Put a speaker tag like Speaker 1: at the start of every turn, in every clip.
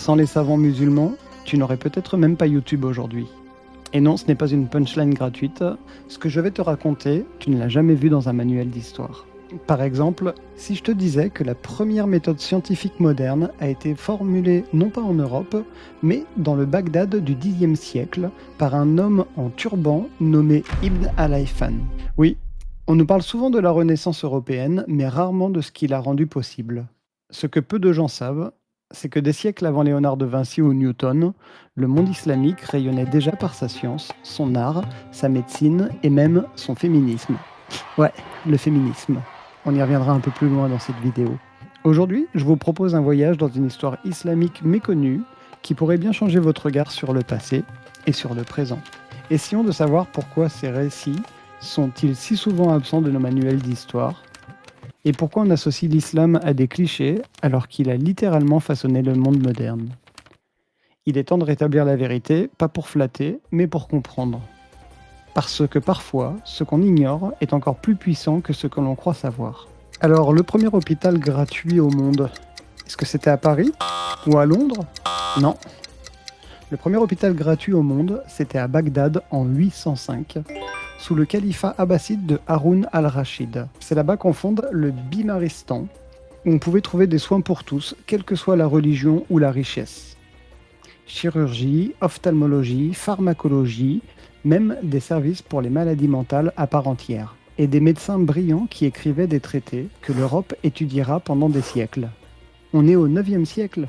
Speaker 1: Sans les savants musulmans, tu n'aurais peut-être même pas YouTube aujourd'hui. Et non, ce n'est pas une punchline gratuite. Ce que je vais te raconter, tu ne l'as jamais vu dans un manuel d'histoire. Par exemple, si je te disais que la première méthode scientifique moderne a été formulée non pas en Europe, mais dans le Bagdad du Xe siècle par un homme en turban nommé Ibn al-Haytham. Oui, on nous parle souvent de la Renaissance européenne, mais rarement de ce qui l'a rendue possible. Ce que peu de gens savent, c'est que des siècles avant Léonard de Vinci ou Newton, le monde islamique rayonnait déjà par sa science, son art, sa médecine et même son féminisme. Ouais, le féminisme. On y reviendra un peu plus loin dans cette vidéo. Aujourd'hui, je vous propose un voyage dans une histoire islamique méconnue qui pourrait bien changer votre regard sur le passé et sur le présent. Essayons de savoir pourquoi ces récits sont-ils si souvent absents de nos manuels d'histoire et pourquoi on associe l'islam à des clichés alors qu'il a littéralement façonné le monde moderne. Il est temps de rétablir la vérité, pas pour flatter, mais pour comprendre. Parce que parfois, ce qu'on ignore est encore plus puissant que ce que l'on croit savoir. Alors, le premier hôpital gratuit au monde, est-ce que c'était à Paris ou à Londres? Non. Le premier hôpital gratuit au monde, c'était à Bagdad en 805, sous le califat abbasside de Haroun al-Rachid. C'est là-bas qu'on fonde le Bimaristan, où on pouvait trouver des soins pour tous, quelle que soit la religion ou la richesse. Chirurgie, ophtalmologie, pharmacologie, même des services pour les maladies mentales à part entière. Et des médecins brillants qui écrivaient des traités que l'Europe étudiera pendant des siècles. On est au 9e siècle.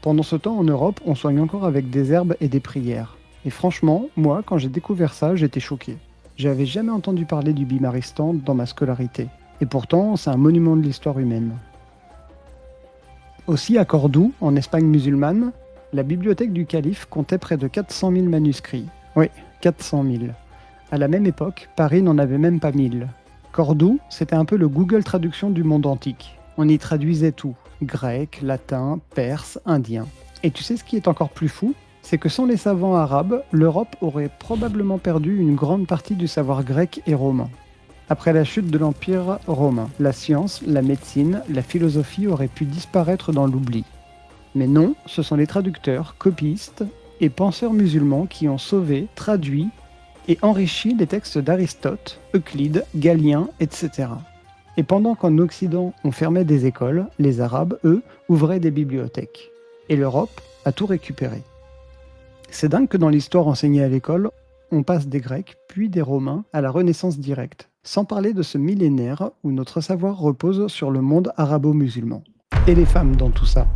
Speaker 1: Pendant ce temps, en Europe, on soigne encore avec des herbes et des prières. Et franchement, moi, quand j'ai découvert ça, j'étais choqué. J'avais jamais entendu parler du Bimaristan dans ma scolarité. Et pourtant, c'est un monument de l'histoire humaine. Aussi, à Cordoue, en Espagne musulmane, la bibliothèque du calife comptait près de 400 000 manuscrits. Oui, 400 000. À la même époque, Paris n'en avait même pas 1000. Cordoue, c'était un peu le Google Traduction du monde antique. On y traduisait tout. Grec, latin, perse, indien. Et tu sais ce qui est encore plus fou? C'est que sans les savants arabes, l'Europe aurait probablement perdu une grande partie du savoir grec et romain. Après la chute de l'Empire romain, la science, la médecine, la philosophie auraient pu disparaître dans l'oubli. Mais non, ce sont les traducteurs, copistes et penseurs musulmans qui ont sauvé, traduit et enrichi les textes d'Aristote, Euclide, Galien, etc. Et pendant qu'en Occident on fermait des écoles, les Arabes, eux, ouvraient des bibliothèques. Et l'Europe a tout récupéré. C'est dingue que dans l'histoire enseignée à l'école, on passe des Grecs, puis des Romains, à la Renaissance directe, sans parler de ce millénaire où notre savoir repose sur le monde arabo-musulman. Et les femmes dans tout ça?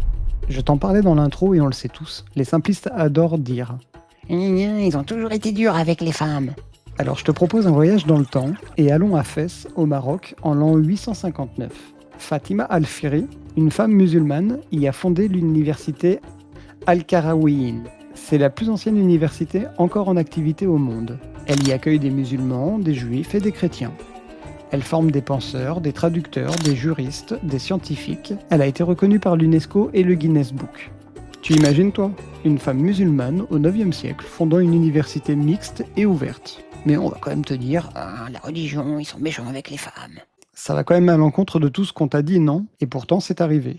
Speaker 1: Je t'en parlais dans l'intro et on le sait tous, les simplistes adorent dire «
Speaker 2: Ils ont toujours été durs avec les femmes. »
Speaker 1: Alors je te propose un voyage dans le temps et allons à Fès, au Maroc, en l'an 859. Fatima Al-Firi, une femme musulmane, y a fondé l'université Al-Qarawiyyin. C'est la plus ancienne université encore en activité au monde. Elle y accueille des musulmans, des juifs et des chrétiens. Elle forme des penseurs, des traducteurs, des juristes, des scientifiques. Elle a été reconnue par l'UNESCO et le Guinness Book. Tu imagines toi, une femme musulmane au 9e siècle fondant une université mixte et ouverte.
Speaker 2: Mais on va quand même te dire, la religion, ils sont méchants avec les femmes.
Speaker 1: Ça va quand même à l'encontre de tout ce qu'on t'a dit, non? Et pourtant, c'est arrivé.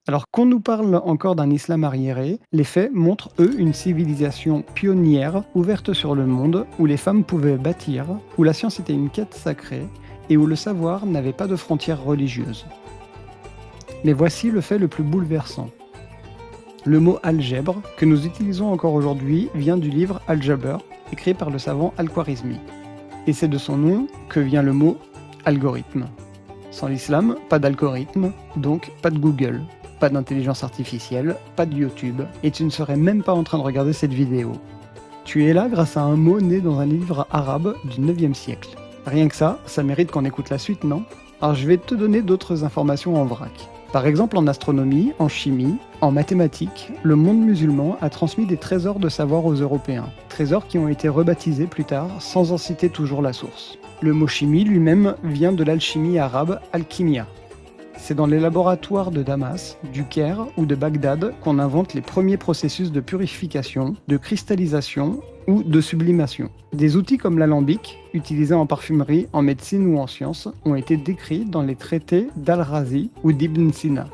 Speaker 1: Alors qu'on nous parle encore d'un islam arriéré, les faits montrent, eux, une civilisation pionnière, ouverte sur le monde, où les femmes pouvaient bâtir, où la science était une quête sacrée, et où le savoir n'avait pas de frontières religieuses. Mais voici le fait le plus bouleversant. Le mot algèbre, que nous utilisons encore aujourd'hui, vient du livre Al-Jabr, écrit par le savant Al-Khwarizmi. Et c'est de son nom que vient le mot algorithme. Sans l'islam, pas d'algorithme, donc pas de Google, pas d'intelligence artificielle, pas de YouTube, et tu ne serais même pas en train de regarder cette vidéo. Tu es là grâce à un mot né dans un livre arabe du 9e siècle. Rien que ça mérite qu'on écoute la suite, non? Alors je vais te donner d'autres informations en vrac. Par exemple, en astronomie, en chimie, en mathématiques, le monde musulman a transmis des trésors de savoir aux Européens. Trésors qui ont été rebaptisés plus tard, sans en citer toujours la source. Le mot chimie lui-même vient de l'alchimie arabe alchimia. C'est dans les laboratoires de Damas, du Caire ou de Bagdad qu'on invente les premiers processus de purification, de cristallisation ou de sublimation. Des outils comme l'alambic, utilisés en parfumerie, en médecine ou en sciences, ont été décrits dans les traités d'Al-Razi ou d'Ibn Sina.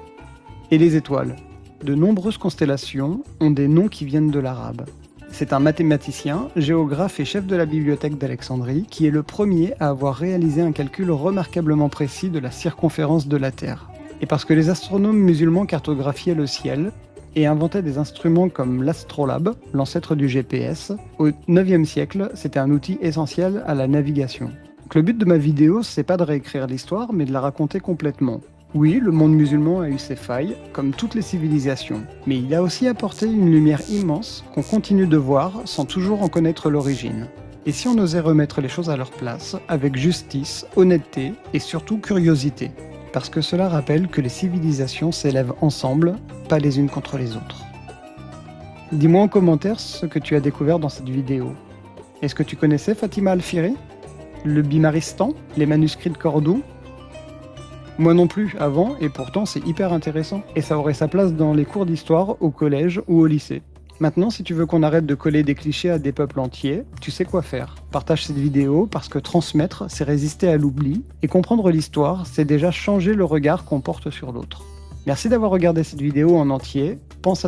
Speaker 1: Et les étoiles. De nombreuses constellations ont des noms qui viennent de l'arabe. C'est un mathématicien, géographe et chef de la bibliothèque d'Alexandrie qui est le premier à avoir réalisé un calcul remarquablement précis de la circonférence de la Terre. Et parce que les astronomes musulmans cartographiaient le ciel et inventaient des instruments comme l'astrolabe, l'ancêtre du GPS, au 9e siècle, c'était un outil essentiel à la navigation. Donc le but de ma vidéo, c'est pas de réécrire l'histoire, mais de la raconter complètement. Oui, le monde musulman a eu ses failles, comme toutes les civilisations, mais il a aussi apporté une lumière immense qu'on continue de voir sans toujours en connaître l'origine. Et si on osait remettre les choses à leur place, avec justice, honnêteté et surtout curiosité, parce que cela rappelle que les civilisations s'élèvent ensemble, pas les unes contre les autres. Dis-moi en commentaire ce que tu as découvert dans cette vidéo. Est-ce que tu connaissais Fatima Al-Fihri ? Le Bimaristan ? Les manuscrits de Cordoue ? Moi non plus, avant, et pourtant c'est hyper intéressant. Et ça aurait sa place dans les cours d'histoire, au collège ou au lycée. Maintenant, si tu veux qu'on arrête de coller des clichés à des peuples entiers, tu sais quoi faire. Partage cette vidéo parce que transmettre, c'est résister à l'oubli, et comprendre l'histoire, c'est déjà changer le regard qu'on porte sur l'autre. Merci d'avoir regardé cette vidéo en entier. Pense à